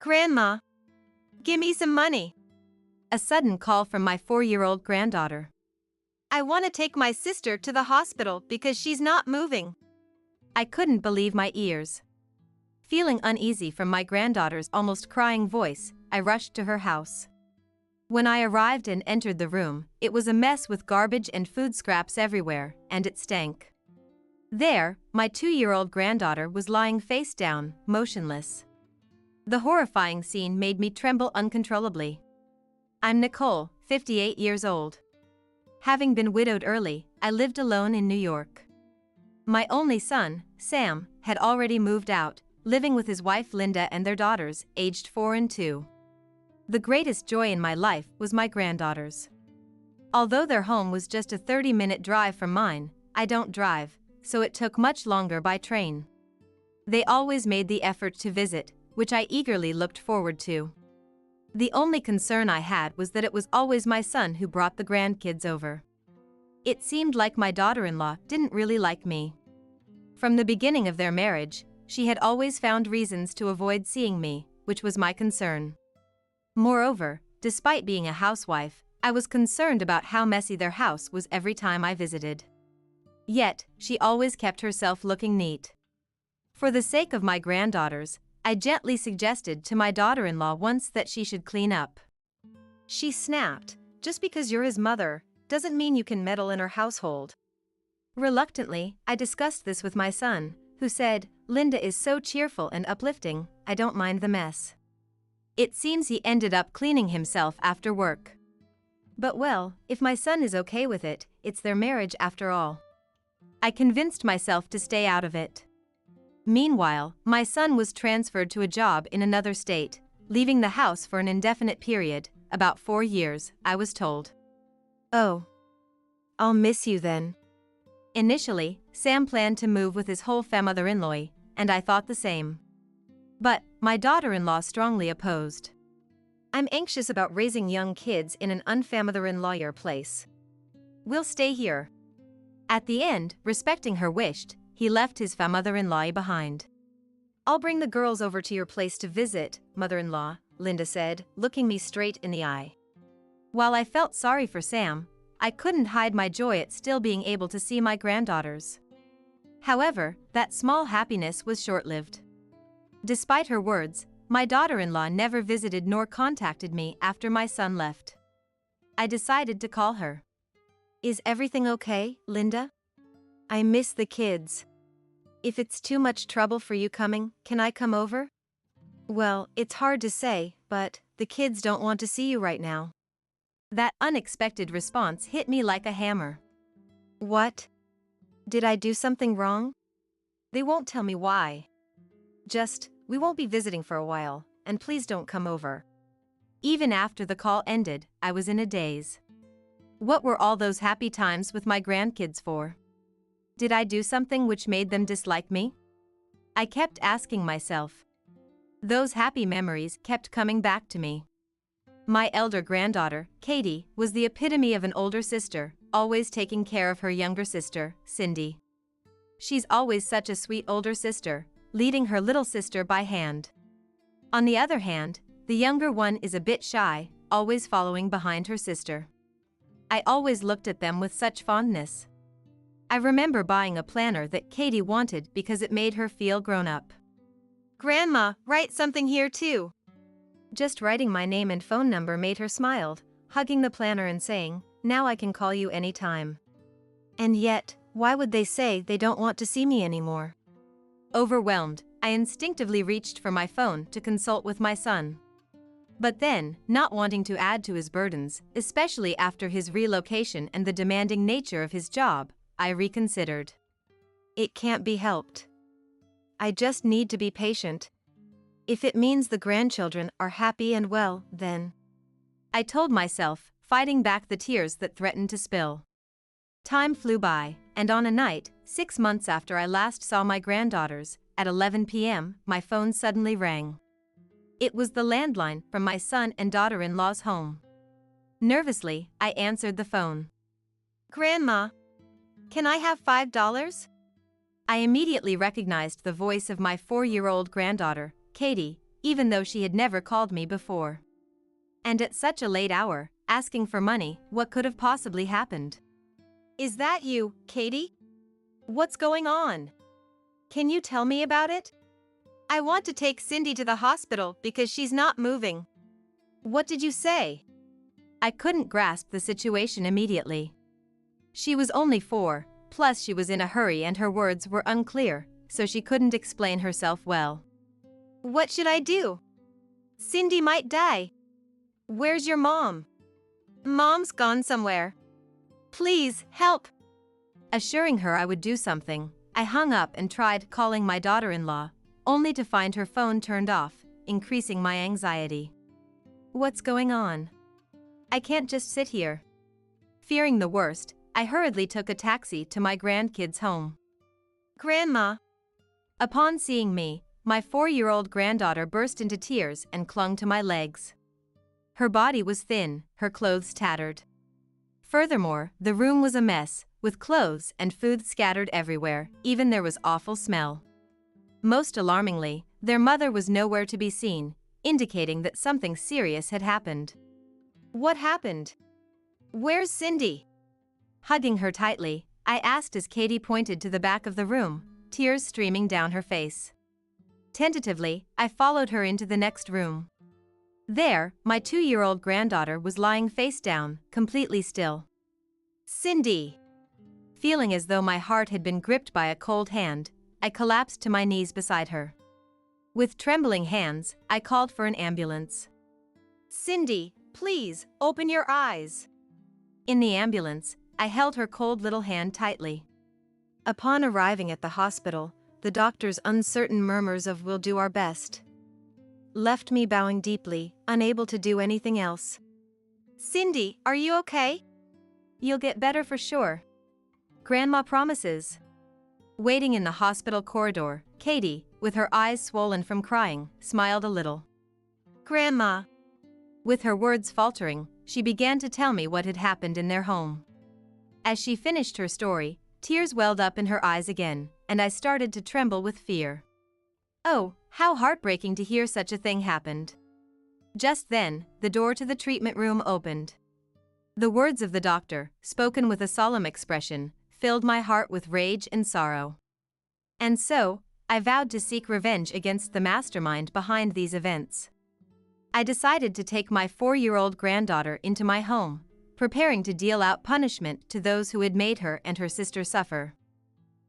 Grandma, give me some money. A sudden call from my 4-year-old granddaughter. I want to take my sister to the hospital because she's not moving. I couldn't believe my ears. Feeling uneasy from my granddaughter's almost crying voice, I rushed to her house. When I arrived and entered the room, it was a mess with garbage and food scraps everywhere, and it stank. There, my 2-year-old granddaughter was lying face down, motionless. The horrifying scene made me tremble uncontrollably. I'm Nicole, 58 years old. Having been widowed early, I lived alone in New York. My only son, Sam, had already moved out, living with his wife Linda and their daughters, aged 4 and 2. The greatest joy in my life was my granddaughters. Although their home was just a 30-minute drive from mine, I don't drive, so it took much longer by train. They always made the effort to visit, which I eagerly looked forward to. The only concern I had was that it was always my son who brought the grandkids over. It seemed like my daughter-in-law didn't really like me. From the beginning of their marriage, she had always found reasons to avoid seeing me, which was my concern. Moreover, despite being a housewife, I was concerned about how messy their house was every time I visited. Yet, she always kept herself looking neat. For the sake of my granddaughters, I gently suggested to my daughter-in-law once that she should clean up. She snapped, "Just because you're his mother, doesn't mean you can meddle in her household." Reluctantly, I discussed this with my son, who said, "Linda is so cheerful and uplifting, I don't mind the mess." It seems he ended up cleaning himself after work. But well, if my son is okay with it, it's their marriage after all. I convinced myself to stay out of it. Meanwhile, my son was transferred to a job in another state, leaving the house for an indefinite period, about 4 years, I was told. "Oh. I'll miss you then." Initially, Sam planned to move with his whole mother-in-law, and I thought the same. But my daughter-in-law strongly opposed. "I'm anxious about raising young kids in an unfamiliar place. We'll stay here." At the end, respecting her wish, he left his mother-in-law behind. "I'll bring the girls over to your place to visit, mother-in-law," Linda said, looking me straight in the eye. While I felt sorry for Sam, I couldn't hide my joy at still being able to see my granddaughters. However, that small happiness was short-lived. Despite her words, my daughter-in-law never visited nor contacted me after my son left. I decided to call her. "Is everything okay, Linda? I miss the kids. If it's too much trouble for you coming, can I come over?" "Well, it's hard to say, but the kids don't want to see you right now." That unexpected response hit me like a hammer. What? Did I do something wrong? They won't tell me why. Just, "We won't be visiting for a while, and please don't come over." Even after the call ended, I was in a daze. What were all those happy times with my grandkids for? Did I do something which made them dislike me? I kept asking myself. Those happy memories kept coming back to me. My elder granddaughter, Katie, was the epitome of an older sister, always taking care of her younger sister, Cindy. She's always such a sweet older sister, leading her little sister by hand. On the other hand, the younger one is a bit shy, always following behind her sister. I always looked at them with such fondness. I remember buying a planner that Katie wanted because it made her feel grown up. "Grandma, write something here too." Just writing my name and phone number made her smile, hugging the planner and saying, "Now I can call you anytime." And yet, why would they say they don't want to see me anymore? Overwhelmed, I instinctively reached for my phone to consult with my son. But then, not wanting to add to his burdens, especially after his relocation and the demanding nature of his job, I reconsidered. It can't be helped. I just need to be patient. If it means the grandchildren are happy and well, then. I told myself, fighting back the tears that threatened to spill. Time flew by, and on a night, 6 months after I last saw my granddaughters, at 11 p.m., my phone suddenly rang. It was the landline from my son and daughter-in-law's home. Nervously, I answered the phone. "Grandma, can I have $5? I immediately recognized the voice of my 4-year-old granddaughter, Katie, even though she had never called me before. And at such a late hour, asking for money, what could have possibly happened? "Is that you, Katie? What's going on? Can you tell me about it? I want to take Cindy to the hospital because she's not moving." "What did you say?" I couldn't grasp the situation immediately. She was only 4, plus she was in a hurry and her words were unclear, so she couldn't explain herself well. "What should I do? Cindy might die. Where's your mom?" "Mom's gone somewhere. Please, help." Assuring her I would do something, I hung up and tried calling my daughter-in-law, only to find her phone turned off, increasing my anxiety. What's going on? I can't just sit here. Fearing the worst, I hurriedly took a taxi to my grandkids' home. "Grandma." Upon seeing me, my 4-year-old granddaughter burst into tears and clung to my legs. Her body was thin, her clothes tattered. Furthermore, the room was a mess, with clothes and food scattered everywhere, even there was awful smell. Most alarmingly, their mother was nowhere to be seen, indicating that something serious had happened. "What happened? Where's Cindy?" Hugging her tightly, I asked as Katie pointed to the back of the room, tears streaming down her face. Tentatively, I followed her into the next room. There, my 2-year-old granddaughter was lying face down, completely still. "Cindy!" Feeling as though my heart had been gripped by a cold hand, I collapsed to my knees beside her. With trembling hands, I called for an ambulance. "Cindy, please, open your eyes." In the ambulance, I held her cold little hand tightly. Upon arriving at the hospital, the doctor's uncertain murmurs of "we'll do our best" left me bowing deeply, unable to do anything else. "Cindy, are you okay?" "You'll get better for sure. Grandma promises." Waiting in the hospital corridor, Katie, with her eyes swollen from crying, smiled a little. "Grandma." With her words faltering, she began to tell me what had happened in their home. As she finished her story, tears welled up in her eyes again, and I started to tremble with fear. Oh, how heartbreaking to hear such a thing happened. Just then, the door to the treatment room opened. The words of the doctor, spoken with a solemn expression, filled my heart with rage and sorrow. And so, I vowed to seek revenge against the mastermind behind these events. I decided to take my 4-year-old granddaughter into my home, preparing to deal out punishment to those who had made her and her sister suffer.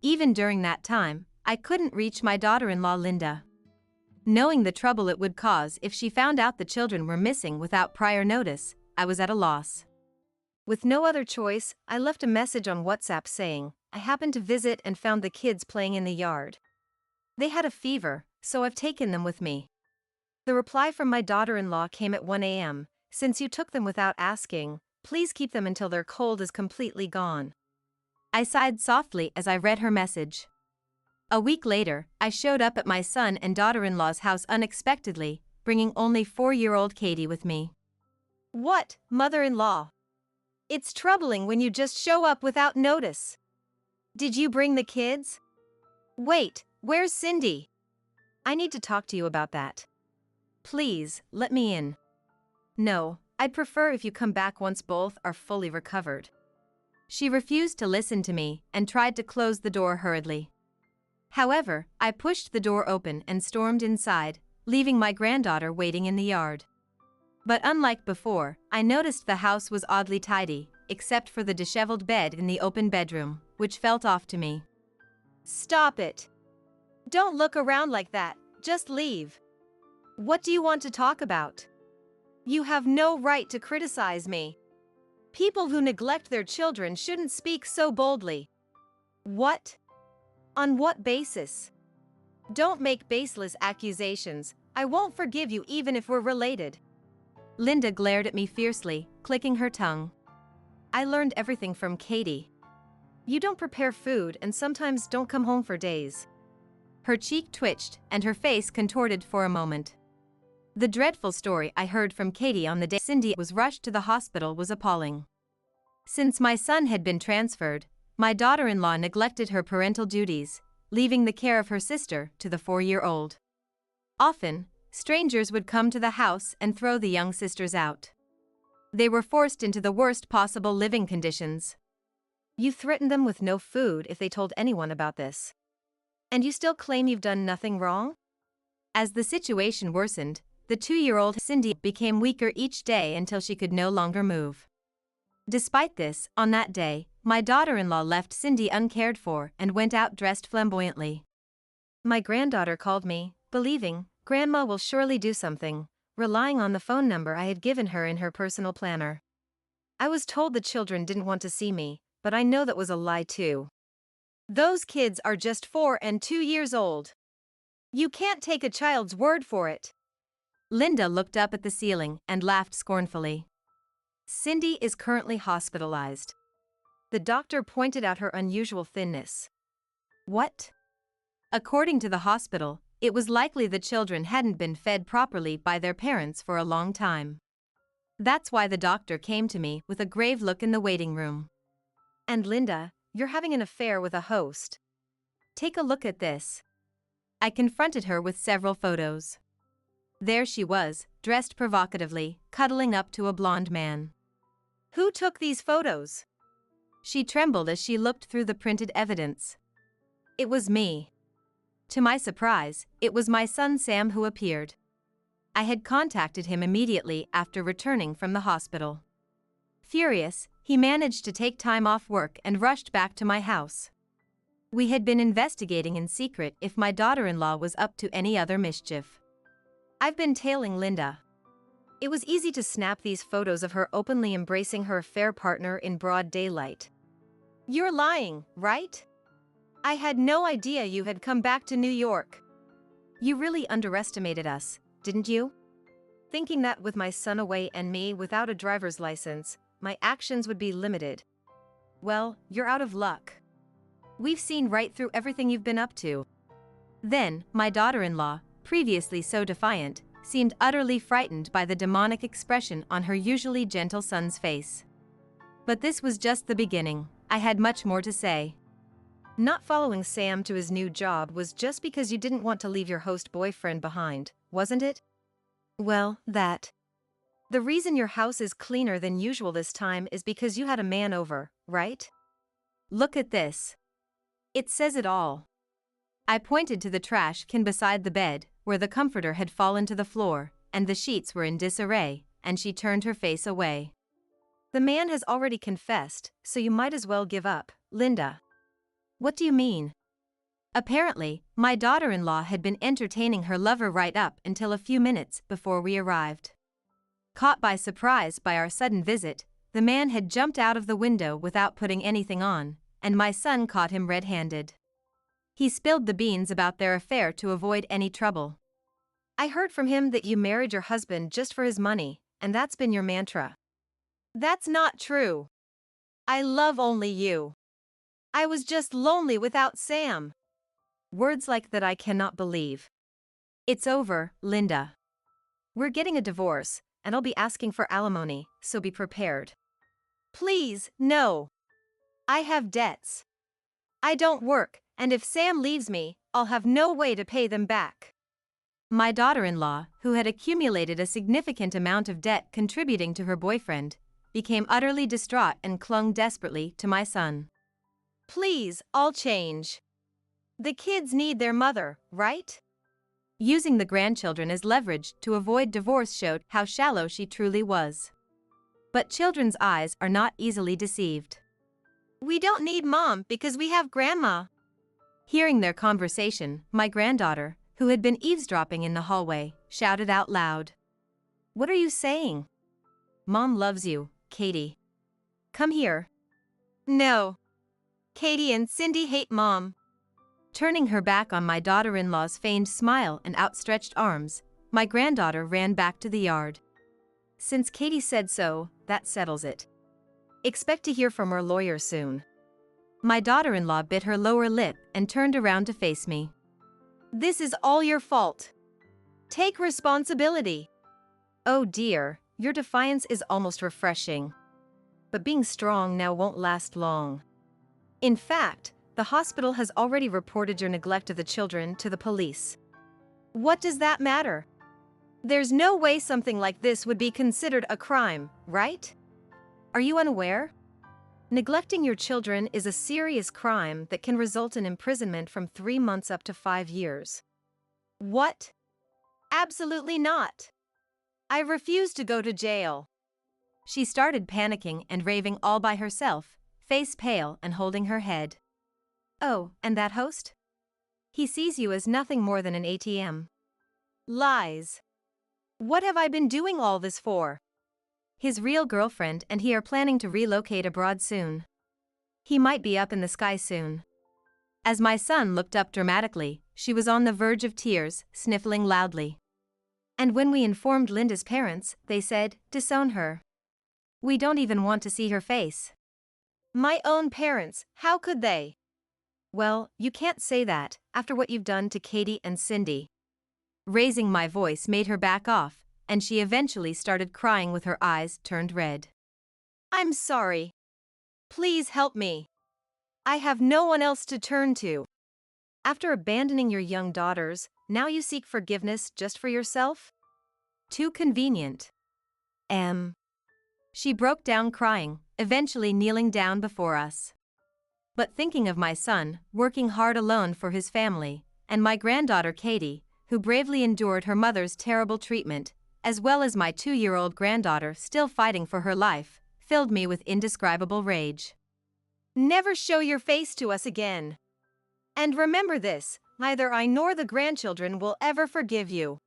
Even during that time, I couldn't reach my daughter-in-law Linda. Knowing the trouble it would cause if she found out the children were missing without prior notice, I was at a loss. With no other choice, I left a message on WhatsApp saying, "I happened to visit and found the kids playing in the yard. They had a fever, so I've taken them with me." The reply from my daughter-in-law came at 1 a.m. "Since you took them without asking, please keep them until their cold is completely gone." I sighed softly as I read her message. A week later, I showed up at my son and daughter-in-law's house unexpectedly, bringing only 4-year-old Katie with me. "What, mother-in-law? It's troubling when you just show up without notice. Did you bring the kids? Wait, where's Cindy? I need to talk to you about that. Please, let me in." "No, I'd prefer if you come back once both are fully recovered." She refused to listen to me and tried to close the door hurriedly. However, I pushed the door open and stormed inside, leaving my granddaughter waiting in the yard. But unlike before, I noticed the house was oddly tidy, except for the disheveled bed in the open bedroom, which felt off to me. "Stop it. Don't look around like that, just leave. What do you want to talk about? You have no right to criticize me. People who neglect their children shouldn't speak so boldly." "What? On what basis? Don't make baseless accusations. I won't forgive you even if we're related." Linda glared at me fiercely, clicking her tongue. "I learned everything from Katie. You don't prepare food and sometimes don't come home for days." Her cheek twitched and her face contorted for a moment. The dreadful story I heard from Katie on the day Cindy was rushed to the hospital was appalling. Since my son had been transferred, my daughter-in-law neglected her parental duties, leaving the care of her sister to the 4-year-old. Often, strangers would come to the house and throw the young sisters out. They were forced into the worst possible living conditions. You threatened them with no food if they told anyone about this. And you still claim you've done nothing wrong? As the situation worsened, the 2-year-old Cindy became weaker each day until she could no longer move. Despite this, on that day, my daughter-in-law left Cindy uncared for and went out dressed flamboyantly. My granddaughter called me, believing, Grandma will surely do something, relying on the phone number I had given her in her personal planner. I was told the children didn't want to see me, but I know that was a lie too. Those kids are just 4 and 2 years old. You can't take a child's word for it. Linda looked up at the ceiling and laughed scornfully. Cindy is currently hospitalized. The doctor pointed out her unusual thinness. What? According to the hospital, it was likely the children hadn't been fed properly by their parents for a long time. That's why the doctor came to me with a grave look in the waiting room. And Linda, you're having an affair with a host. Take a look at this. I confronted her with several photos. There she was, dressed provocatively, cuddling up to a blonde man. Who took these photos? She trembled as she looked through the printed evidence. It was me. To my surprise, it was my son Sam who appeared. I had contacted him immediately after returning from the hospital. Furious, he managed to take time off work and rushed back to my house. We had been investigating in secret if my daughter-in-law was up to any other mischief. I've been tailing Linda. It was easy to snap these photos of her openly embracing her affair partner in broad daylight. You're lying, right? I had no idea you had come back to New York. You really underestimated us, didn't you? Thinking that with my son away and me without a driver's license, my actions would be limited. Well, you're out of luck. We've seen right through everything you've been up to. Then, my daughter-in-law, previously so defiant, seemed utterly frightened by the demonic expression on her usually gentle son's face. But this was just the beginning. I had much more to say. Not following Sam to his new job was just because you didn't want to leave your host boyfriend behind, wasn't it? Well, that. The reason your house is cleaner than usual this time is because you had a man over, right? Look at this. It says it all. I pointed to the trash can beside the bed, where the comforter had fallen to the floor, and the sheets were in disarray, and she turned her face away. The man has already confessed, so you might as well give up, Linda. What do you mean? Apparently, my daughter-in-law had been entertaining her lover right up until a few minutes before we arrived. Caught by surprise by our sudden visit, the man had jumped out of the window without putting anything on, and my son caught him red-handed. He spilled the beans about their affair to avoid any trouble. I heard from him that you married your husband just for his money, and that's been your mantra. That's not true. I love only you. I was just lonely without Sam. Words like that I cannot believe. It's over, Linda. We're getting a divorce, and I'll be asking for alimony, so be prepared. Please, no. I have debts. I don't work, and if Sam leaves me, I'll have no way to pay them back. My daughter-in-law, who had accumulated a significant amount of debt contributing to her boyfriend, became utterly distraught and clung desperately to my son. Please, I'll change. The kids need their mother, right? Using the grandchildren as leverage to avoid divorce showed how shallow she truly was. But children's eyes are not easily deceived. We don't need Mom because we have Grandma. Hearing their conversation, my granddaughter, who had been eavesdropping in the hallway, shouted out loud. What are you saying? Mom loves you, Katie. Come here. No. Katie and Cindy hate Mom. Turning her back on my daughter-in-law's feigned smile and outstretched arms, my granddaughter ran back to the yard. Since Katie said so, that settles it. Expect to hear from her lawyer soon. My daughter-in-law bit her lower lip and turned around to face me. This is all your fault. Take responsibility. Oh dear, your defiance is almost refreshing. But being strong now won't last long. In fact, the hospital has already reported your neglect of the children to the police. What does that matter? There's no way something like this would be considered a crime, right? Are you unaware? Neglecting your children is a serious crime that can result in imprisonment from 3 months up to 5 years. What? Absolutely not. I refuse to go to jail. She started panicking and raving all by herself, face pale and holding her head. Oh, and that host? He sees you as nothing more than an ATM. Lies. What have I been doing all this for? His real girlfriend and he are planning to relocate abroad soon. He might be up in the sky soon. As my son looked up dramatically, she was on the verge of tears, sniffling loudly. And when we informed Linda's parents, they said, disown her. We don't even want to see her face. My own parents, how could they? Well, you can't say that, after what you've done to Katie and Cindy. Raising my voice made her back off, and she eventually started crying with her eyes turned red. I'm sorry. Please help me. I have no one else to turn to. After abandoning your young daughters, now you seek forgiveness just for yourself? Too convenient. She broke down crying, eventually kneeling down before us. But thinking of my son, working hard alone for his family, and my granddaughter Katie, who bravely endured her mother's terrible treatment, as well as my 2-year-old granddaughter still fighting for her life, filled me with indescribable rage. Never show your face to us again. And remember this, neither I nor the grandchildren will ever forgive you.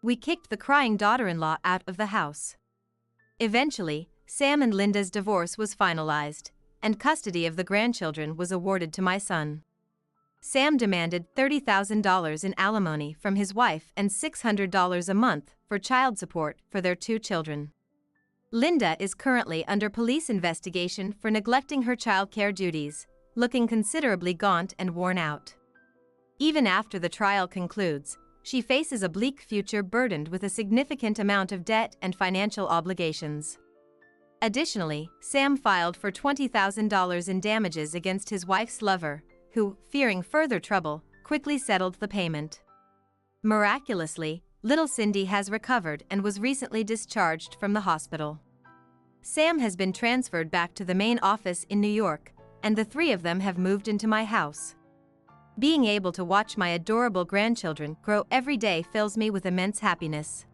We kicked the crying daughter-in-law out of the house. Eventually, Sam and Linda's divorce was finalized, and custody of the grandchildren was awarded to my son. Sam demanded $30,000 in alimony from his wife and $600 a month for child support for their 2 children. Linda is currently under police investigation for neglecting her childcare duties, looking considerably gaunt and worn out. Even after the trial concludes, she faces a bleak future burdened with a significant amount of debt and financial obligations. Additionally, Sam filed for $20,000 in damages against his wife's lover, who, fearing further trouble, quickly settled the payment. Miraculously, little Cindy has recovered and was recently discharged from the hospital. Sam has been transferred back to the main office in New York, and the 3 of them have moved into my house. Being able to watch my adorable grandchildren grow every day fills me with immense happiness.